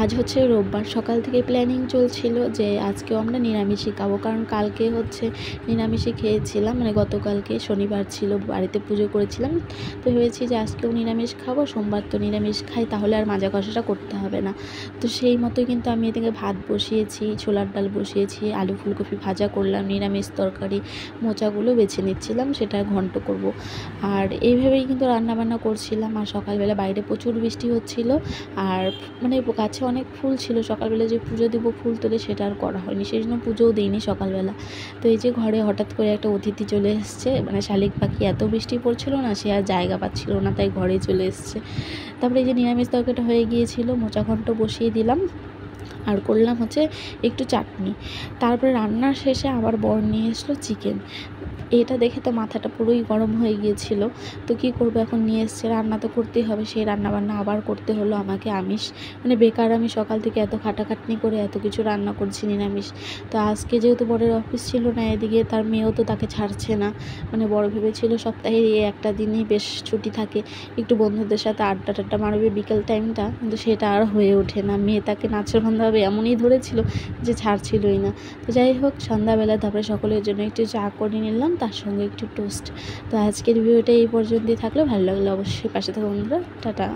আজ হচ্ছে রোববার, সকাল থেকে প্ল্যানিং চলছিল যে আজকেও আমরা নিরামিষই খাবো, কারণ কালকে হচ্ছে নিরামিষই খেয়েছিলাম, মানে গতকালকে শনিবার ছিল, বাড়িতে পুজো করেছিলাম। তো ভেবেছি যে আজকেও নিরামিষ খাবো, সোমবার তো নিরামিষ খাই, তাহলে আর মাজা কষাটা করতে হবে না। তো সেই মতোই কিন্তু আমি এদিকে ভাত বসিয়েছি, ছোলার ডাল বসিয়েছি, আলু ফুলকপি ভাজা করলাম, নিরামিষ তরকারি মোচাগুলো বেছে নিচ্ছিলাম, সেটা ঘন্ট করব। আর এইভাবেই কিন্তু রান্নাবান্না করছিলাম। আর সকালবেলা বাইরে প্রচুর বৃষ্টি হচ্ছিল, আর মানে গাছে অনেক ফুল ছিল, সকালবেলা যে পুজো দেবো ফুল তুলে সেটা আর করা হয়নি, সেই জন্য পুজোও দিইনি সকালবেলা। তো এই যে ঘরে হঠাৎ করে একটা অতিথি চলে এসছে, মানে শালিক পাখি, এত বৃষ্টি পড়ছিল না, সে আর জায়গা পাচ্ছিল না, তাই ঘরেই চলে এসছে। তারপরে এই যে নিরামিষ তরকারিটা হয়ে গিয়েছিল, মোচা ঘন্ট বসিয়ে দিলাম, আর করলাম হচ্ছে একটু চাটনি। তারপরে রান্নার শেষে আবার বর নিয়ে এসলো চিকেন। এটা দেখে তো মাথাটা পুরোই গরম হয়ে গিয়েছিল। তো কী করবো, এখন নিয়ে এসছে, রান্না তো করতেই হবে, সেই রান্নাবান্না আবার করতে হলো আমাকে আমিষ। মানে বেকার আমি সকাল থেকে এত খাটাখাটনি করে এত কিছু রান্না করছি নিরামিষ। তো আজকে যেহেতু বরের অফিস ছিল না, এদিকে তার মেয়েও তো তাকে ছাড়ছে না। মানে বড় ভেবেছিল সপ্তাহে এই একটা দিনই বেশ ছুটি থাকে, একটু বন্ধুদের সাথে আড্ডা টাড্ডা মারবে বিকেল টাইমটা, কিন্তু সেটা আর হয়ে ওঠে না। মেয়ে তাকে নাচের ভাবে এমনই ধরেছিল যে ছাড়ছিলই না। তো যাই হোক, সন্ধ্যাবেলা তারপরে সকলের জন্য একটু চা করে নিলাম, তার সঙ্গে একটু টোস্ট। তো আজকের ভিডিওটা এই পর্যন্তই থাকলে, ভালো লাগলে অবশ্যই পাশে থাকা বন্ধুরা, টাটা।